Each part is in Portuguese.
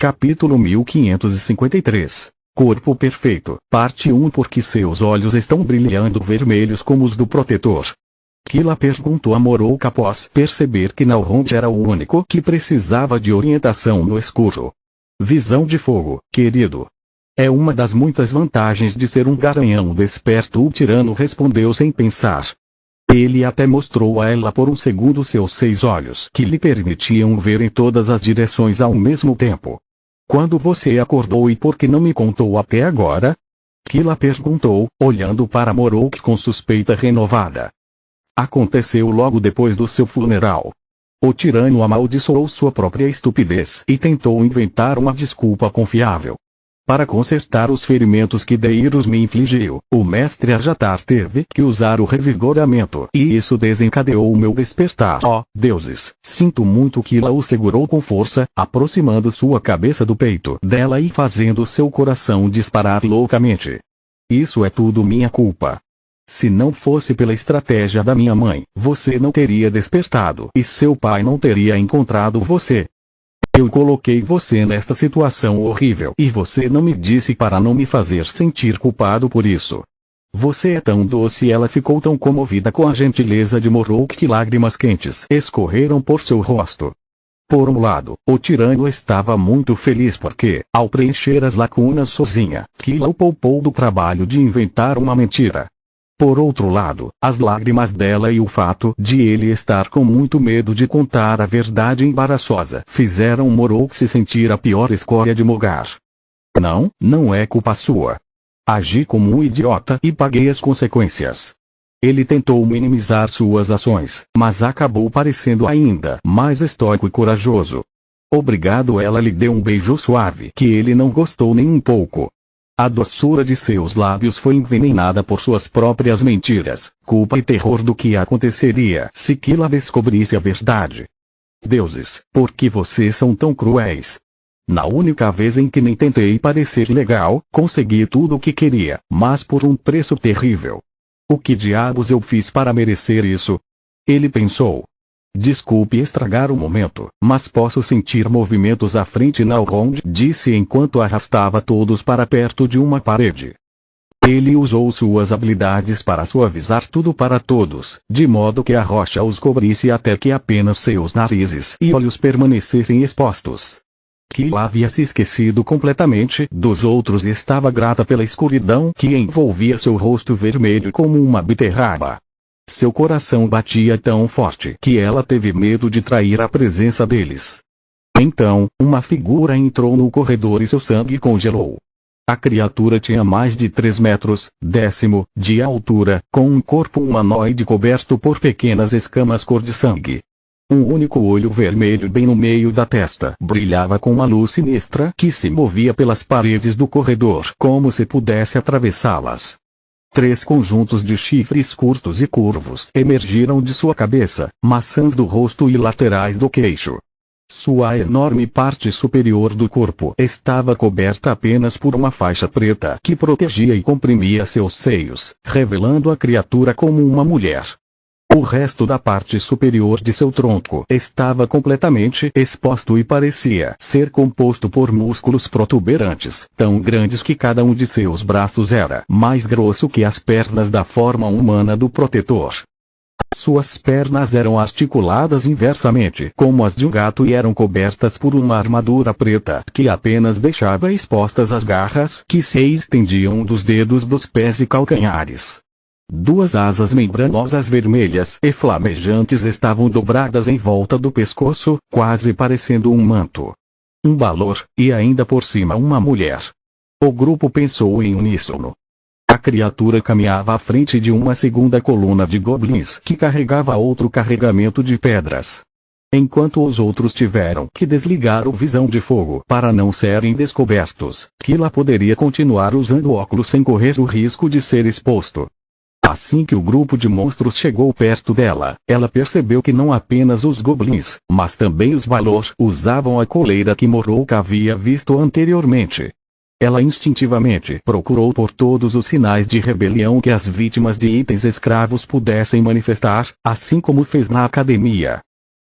Capítulo 1553. Corpo perfeito, parte 1. Porque seus olhos estão brilhando vermelhos como os do protetor? Kila perguntou a Moroka após perceber que Nalrond era o único que precisava de orientação no escuro. Visão de fogo, querido. É uma das muitas vantagens de ser um garanhão desperto, o tirano respondeu sem pensar. Ele até mostrou a ela por um segundo seus 6 olhos que lhe permitiam ver em todas as direções ao mesmo tempo. Quando você acordou e por que não me contou até agora? Kila perguntou, olhando para Moroka com suspeita renovada. Aconteceu logo depois do seu funeral. O tirano amaldiçoou sua própria estupidez e tentou inventar uma desculpa confiável. Para consertar os ferimentos que Deiros me infligiu, o mestre Ajatar teve que usar o revigoramento e isso desencadeou o meu despertar. Oh, deuses! Sinto muito. Kila o segurou com força, aproximando sua cabeça do peito dela e fazendo seu coração disparar loucamente. Isso é tudo minha culpa. Se não fosse pela estratégia da minha mãe, você não teria despertado e seu pai não teria encontrado você. Eu coloquei você nesta situação horrível e você não me disse para não me fazer sentir culpado por isso. Você é tão doce. E ela ficou tão comovida com a gentileza de Moroka que lágrimas quentes escorreram por seu rosto. Por um lado, o tirano estava muito feliz porque, ao preencher as lacunas sozinha, Kila o poupou do trabalho de inventar uma mentira. Por outro lado, as lágrimas dela e o fato de ele estar com muito medo de contar a verdade embaraçosa fizeram Moroka se sentir a pior escória de Mogar. Não é culpa sua. Agi como um idiota e paguei as consequências. Ele tentou minimizar suas ações, mas acabou parecendo ainda mais estoico e corajoso. Obrigado. Ela lhe deu um beijo suave que ele não gostou nem um pouco. A doçura de seus lábios foi envenenada por suas próprias mentiras, culpa e terror do que aconteceria se Kila descobrisse a verdade. Deuses, por que vocês são tão cruéis? Na única vez em que nem tentei parecer legal, consegui tudo o que queria, mas por um preço terrível. O que diabos eu fiz para merecer isso? Ele pensou. Desculpe estragar o momento, mas posso sentir movimentos à frente. Nalrond disse enquanto arrastava todos para perto de uma parede. Ele usou suas habilidades para suavizar tudo para todos, de modo que a rocha os cobrisse até que apenas seus narizes e olhos permanecessem expostos. Kila havia se esquecido completamente dos outros e estava grata pela escuridão que envolvia seu rosto vermelho como uma beterraba. Seu coração batia tão forte que ela teve medo de trair a presença deles. Então, uma figura entrou no corredor e seu sangue congelou. A criatura tinha mais de 3 metros, de altura, com um corpo humanoide coberto por pequenas escamas cor de sangue. Um único olho vermelho bem no meio da testa brilhava com uma luz sinistra que se movia pelas paredes do corredor como se pudesse atravessá-las. 3 conjuntos de chifres curtos e curvos emergiram de sua cabeça, maçãs do rosto e laterais do queixo. Sua enorme parte superior do corpo estava coberta apenas por uma faixa preta que protegia e comprimia seus seios, revelando a criatura como uma mulher. O resto da parte superior de seu tronco estava completamente exposto e parecia ser composto por músculos protuberantes, tão grandes que cada um de seus braços era mais grosso que as pernas da forma humana do protetor. Suas pernas eram articuladas inversamente como as de um gato e eram cobertas por uma armadura preta que apenas deixava expostas as garras que se estendiam dos dedos dos pés e calcanhares. 2 asas membranosas vermelhas e flamejantes estavam dobradas em volta do pescoço, quase parecendo um manto. Um balor, e ainda por cima uma mulher. O grupo pensou em uníssono. A criatura caminhava à frente de uma segunda coluna de goblins que carregava outro carregamento de pedras. Enquanto os outros tiveram que desligar o visão de fogo para não serem descobertos, Kila poderia continuar usando óculos sem correr o risco de ser exposto. Assim que o grupo de monstros chegou perto dela, ela percebeu que não apenas os goblins, mas também os Valor usavam a coleira que Moroka havia visto anteriormente. Ela instintivamente procurou por todos os sinais de rebelião que as vítimas de itens escravos pudessem manifestar, assim como fez na academia.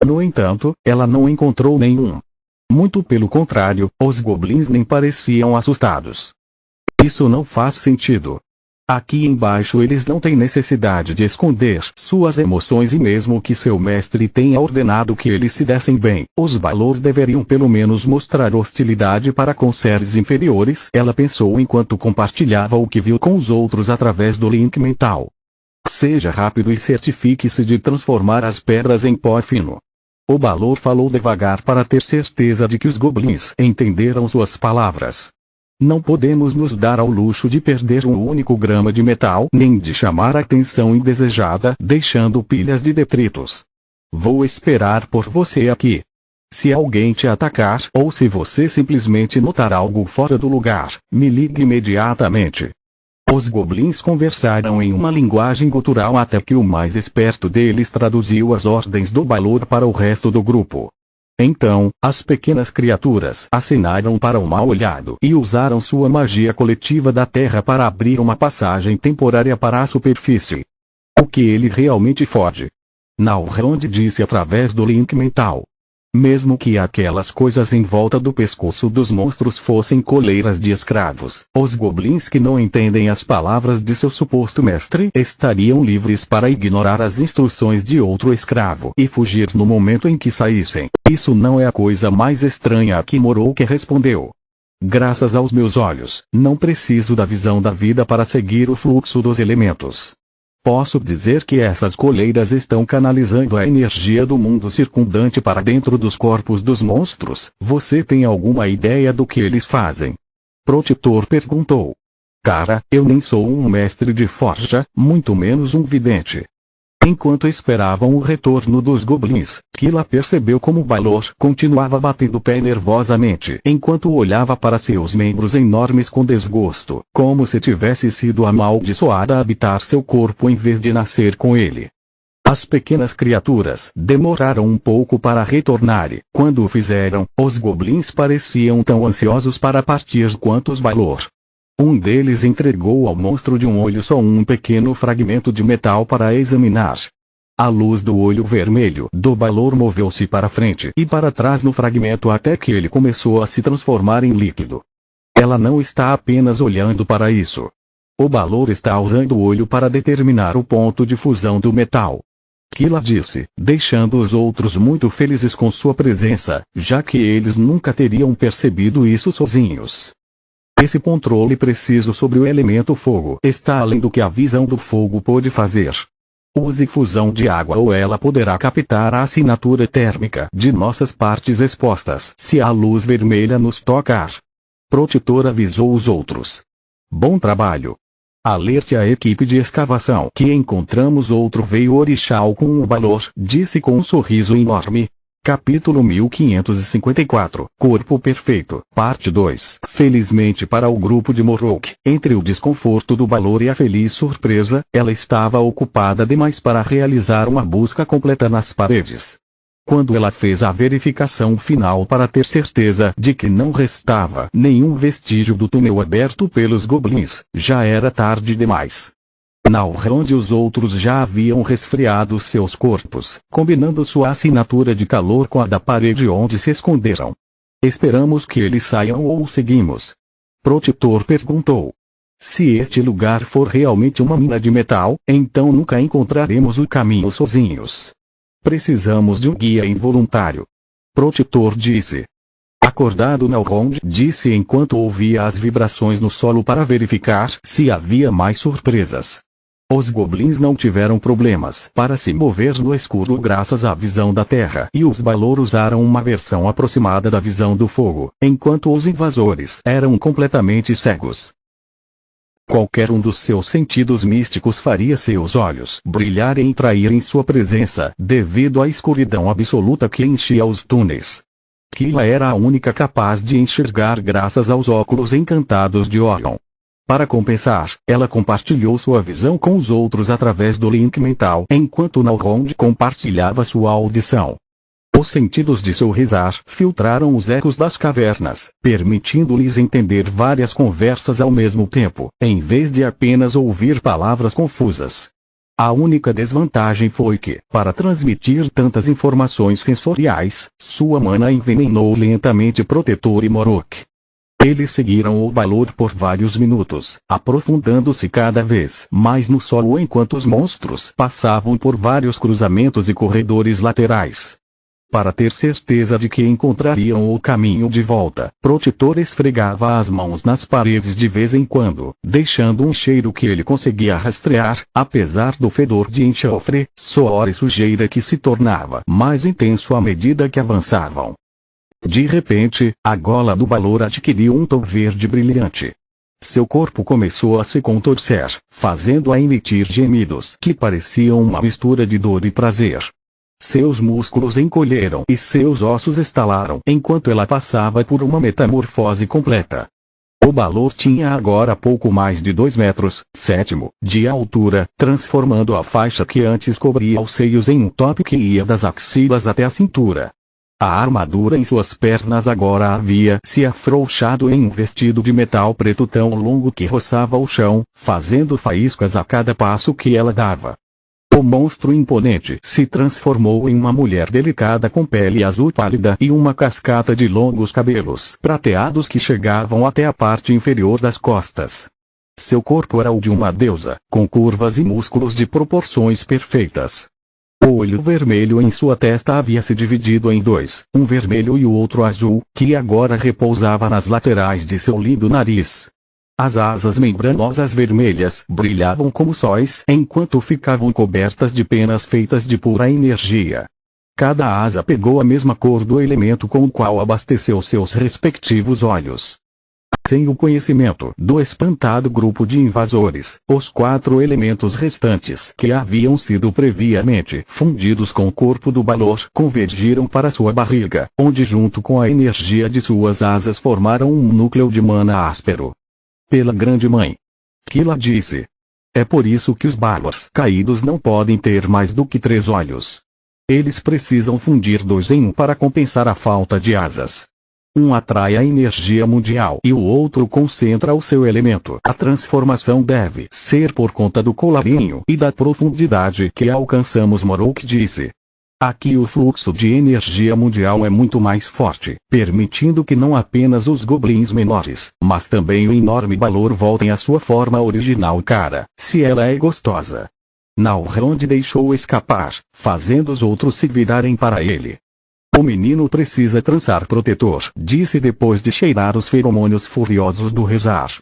No entanto, ela não encontrou nenhum. Muito pelo contrário, os goblins nem pareciam assustados. Isso não faz sentido. Aqui embaixo eles não têm necessidade de esconder suas emoções e mesmo que seu mestre tenha ordenado que eles se dessem bem, os Balor deveriam pelo menos mostrar hostilidade para com seres inferiores, ela pensou enquanto compartilhava o que viu com os outros através do link mental. Seja rápido e certifique-se de transformar as pedras em pó fino. O Balor falou devagar para ter certeza de que os goblins entenderam suas palavras. Não podemos nos dar ao luxo de perder um único grama de metal, nem de chamar a atenção indesejada, deixando pilhas de detritos. Vou esperar por você aqui. Se alguém te atacar, ou se você simplesmente notar algo fora do lugar, me ligue imediatamente. Os goblins conversaram em uma linguagem gutural até que o mais esperto deles traduziu as ordens do Balor para o resto do grupo. Então, as pequenas criaturas acenaram para o mal-olhado e usaram sua magia coletiva da terra para abrir uma passagem temporária para a superfície. O que ele realmente foge? Nalrond disse através do link mental. Mesmo que aquelas coisas em volta do pescoço dos monstros fossem coleiras de escravos, os goblins que não entendem as palavras de seu suposto mestre estariam livres para ignorar as instruções de outro escravo e fugir no momento em que saíssem. Isso não é a coisa mais estranha que Moroke respondeu. Graças aos meus olhos, não preciso da visão da vida para seguir o fluxo dos elementos. Posso dizer que essas coleiras estão canalizando a energia do mundo circundante para dentro dos corpos dos monstros. Você tem alguma ideia do que eles fazem? Protetor perguntou. Cara, eu nem sou um mestre de forja, muito menos um vidente. Enquanto esperavam o retorno dos goblins, Kila percebeu como Balor continuava batendo pé nervosamente enquanto olhava para seus membros enormes com desgosto, como se tivesse sido amaldiçoada a habitar seu corpo em vez de nascer com ele. As pequenas criaturas demoraram um pouco para retornar e, quando o fizeram, os goblins pareciam tão ansiosos para partir quanto os Balor. Um deles entregou ao monstro de um olho só um pequeno fragmento de metal para examinar. A luz do olho vermelho do Balor moveu-se para frente e para trás no fragmento até que ele começou a se transformar em líquido. Ela não está apenas olhando para isso. O Balor está usando o olho para determinar o ponto de fusão do metal. Kila disse, deixando os outros muito felizes com sua presença, já que eles nunca teriam percebido isso sozinhos. Esse controle preciso sobre o elemento fogo está além do que a visão do fogo pode fazer. Use fusão de água ou ela poderá captar a assinatura térmica de nossas partes expostas se a luz vermelha nos tocar. Protetor avisou os outros. Bom trabalho. Alerte a equipe de escavação que encontramos outro veio Orixal com o Balor, disse com um sorriso enorme. Capítulo 1554, Corpo Perfeito, Parte 2. Felizmente para o grupo de Moroke, entre o desconforto do Balor e a feliz surpresa, ela estava ocupada demais para realizar uma busca completa nas paredes. Quando ela fez a verificação final para ter certeza de que não restava nenhum vestígio do túnel aberto pelos goblins, já era tarde demais. Nalrond e os outros já haviam resfriado seus corpos, combinando sua assinatura de calor com a da parede onde se esconderam. Esperamos que eles saiam ou seguimos? Protetor perguntou. Se este lugar for realmente uma mina de metal, então nunca encontraremos o caminho sozinhos. Precisamos de um guia involuntário. Protetor disse. Acordado, Nalrond disse enquanto ouvia as vibrações no solo para verificar se havia mais surpresas. Os goblins não tiveram problemas para se mover no escuro graças à visão da terra e os Balor usaram uma versão aproximada da visão do fogo, enquanto os invasores eram completamente cegos. Qualquer um dos seus sentidos místicos faria seus olhos brilharem e traírem sua presença devido à escuridão absoluta que enchia os túneis. Kila era a única capaz de enxergar graças aos óculos encantados de Orion. Para compensar, ela compartilhou sua visão com os outros através do link mental enquanto Nalrond compartilhava sua audição. Os sentidos de Sorrisar filtraram os ecos das cavernas, permitindo-lhes entender várias conversas ao mesmo tempo, em vez de apenas ouvir palavras confusas. A única desvantagem foi que, para transmitir tantas informações sensoriais, sua mana envenenou lentamente Protetor e Morok. Eles seguiram o Balor por vários minutos, aprofundando-se cada vez mais no solo enquanto os monstros passavam por vários cruzamentos e corredores laterais. Para ter certeza de que encontrariam o caminho de volta, Protetor esfregava as mãos nas paredes de vez em quando, deixando um cheiro que ele conseguia rastrear, apesar do fedor de enxofre, suor e sujeira que se tornava mais intenso à medida que avançavam. De repente, a gola do Balor adquiriu um tom verde brilhante. Seu corpo começou a se contorcer, fazendo-a emitir gemidos que pareciam uma mistura de dor e prazer. Seus músculos encolheram e seus ossos estalaram enquanto ela passava por uma metamorfose completa. O Balor tinha agora pouco mais de 2 metros, de altura, transformando a faixa que antes cobria os seios em um top que ia das axilas até a cintura. A armadura em suas pernas agora havia se afrouxado em um vestido de metal preto tão longo que roçava o chão, fazendo faíscas a cada passo que ela dava. O monstro imponente se transformou em uma mulher delicada com pele azul pálida e uma cascata de longos cabelos prateados que chegavam até a parte inferior das costas. Seu corpo era o de uma deusa, com curvas e músculos de proporções perfeitas. O olho vermelho em sua testa havia se dividido em dois, um vermelho e o outro azul, que agora repousava nas laterais de seu lindo nariz. As asas membranosas vermelhas brilhavam como sóis enquanto ficavam cobertas de penas feitas de pura energia. Cada asa pegou a mesma cor do elemento com o qual abasteceu seus respectivos olhos. Sem o conhecimento do espantado grupo de invasores, os 4 elementos restantes que haviam sido previamente fundidos com o corpo do Balor convergiram para sua barriga, onde junto com a energia de suas asas formaram um núcleo de mana áspero. Pela Grande Mãe, Kila disse. É por isso que os Balors caídos não podem ter mais do que 3 olhos. Eles precisam fundir 2 em 1 para compensar a falta de asas. Um atrai a energia mundial e o outro concentra o seu elemento. A transformação deve ser por conta do colarinho e da profundidade que alcançamos, Morok disse. Aqui o fluxo de energia mundial é muito mais forte, permitindo que não apenas os goblins menores, mas também o enorme Balor voltem à sua forma original. Cara, se ela é gostosa. Nalrond deixou escapar, fazendo os outros se virarem para ele. O menino precisa trançar Protetor, disse depois de cheirar os feromônios furiosos do rezar.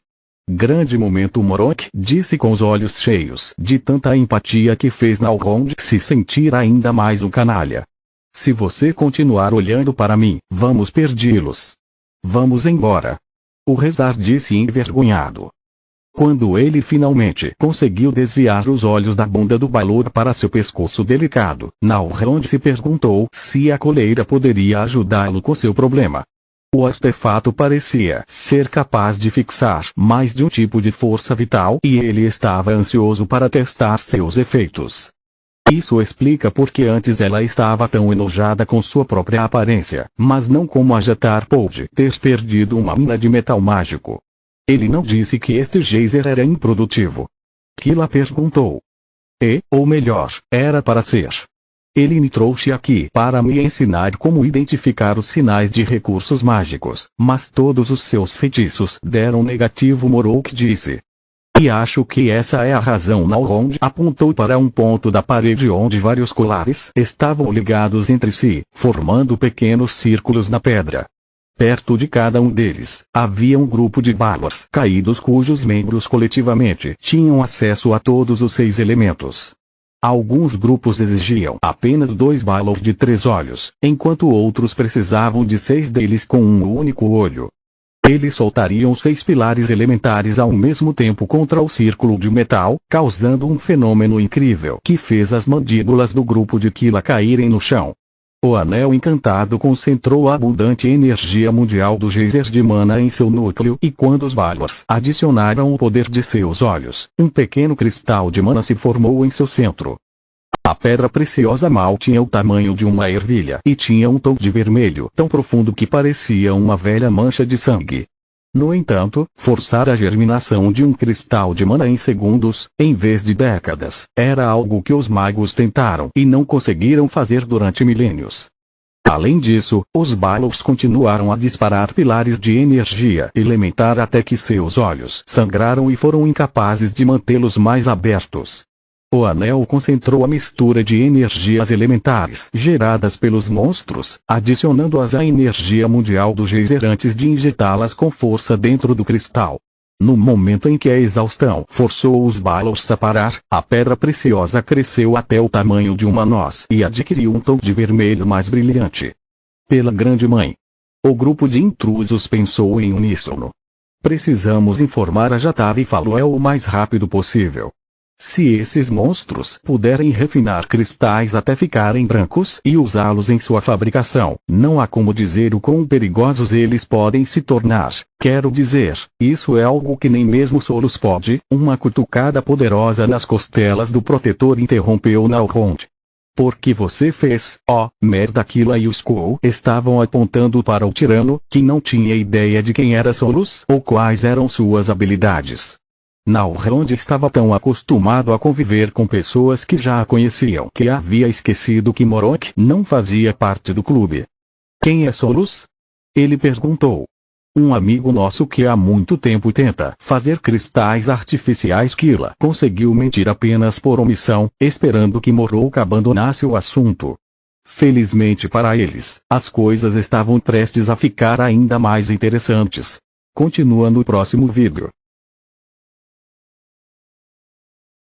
Grande momento, Morok disse com os olhos cheios de tanta empatia que fez Nalrond se sentir ainda mais um canalha. Se você continuar olhando para mim, vamos perdê-los. Vamos embora. O rezar disse envergonhado. Quando ele finalmente conseguiu desviar os olhos da bunda do Balor para seu pescoço delicado, Nalrond se perguntou se a coleira poderia ajudá-lo com seu problema. O artefato parecia ser capaz de fixar mais de um tipo de força vital e ele estava ansioso para testar seus efeitos. Isso explica porque antes ela estava tão enojada com sua própria aparência, mas não como a Jatar pôde ter perdido uma mina de metal mágico. Ele não disse que este geyser era improdutivo. Kila perguntou. Ou melhor, era para ser. Ele me trouxe aqui para me ensinar como identificar os sinais de recursos mágicos, mas todos os seus feitiços deram negativo, Morok disse. E acho que essa é a razão. Nalrond apontou para um ponto da parede onde vários colares estavam ligados entre si, formando pequenos círculos na pedra. Perto de cada um deles, havia um grupo de Balors caídos cujos membros coletivamente tinham acesso a todos os 6 elementos. Alguns grupos exigiam apenas 2 Balors de 3 olhos, enquanto outros precisavam de 6 deles com um único olho. Eles soltariam 6 pilares elementares ao mesmo tempo contra o círculo de metal, causando um fenômeno incrível que fez as mandíbulas do grupo de Kila caírem no chão. O anel encantado concentrou a abundante energia mundial do geyser de mana em seu núcleo e quando os Balors adicionaram o poder de seus olhos, um pequeno cristal de mana se formou em seu centro. A pedra preciosa mal tinha o tamanho de uma ervilha e tinha um tom de vermelho tão profundo que parecia uma velha mancha de sangue. No entanto, forçar a germinação de um cristal de mana em segundos, em vez de décadas, era algo que os magos tentaram e não conseguiram fazer durante milênios. Além disso, os Balors continuaram a disparar pilares de energia elementar até que seus olhos sangraram e foram incapazes de mantê-los mais abertos. O anel concentrou a mistura de energias elementares geradas pelos monstros, adicionando-as à energia mundial do geyser antes de injetá-las com força dentro do cristal. No momento em que a exaustão forçou os Balors a parar, a pedra preciosa cresceu até o tamanho de uma noz e adquiriu um tom de vermelho mais brilhante. Pela Grande Mãe! O grupo de intrusos pensou em uníssono. Precisamos informar a Jatar e Faluel o mais rápido possível. Se esses monstros puderem refinar cristais até ficarem brancos e usá-los em sua fabricação, não há como dizer o quão perigosos eles podem se tornar. Quero dizer, isso é algo que nem mesmo Solos pode. Uma cutucada poderosa nas costelas do protetor interrompeu Nalrond. Por que você fez? Oh, merda! Aquila e o Skull estavam apontando para o tirano, que não tinha ideia de quem era Solos ou quais eram suas habilidades. Nalrond estava tão acostumado a conviver com pessoas que já a conheciam que havia esquecido que Morok não fazia parte do clube. Quem é Solos? Ele perguntou. Um amigo nosso que há muito tempo tenta fazer cristais artificiais. Kila conseguiu mentir apenas por omissão, esperando que Morok abandonasse o assunto. Felizmente para eles, as coisas estavam prestes a ficar ainda mais interessantes. Continua no próximo vídeo.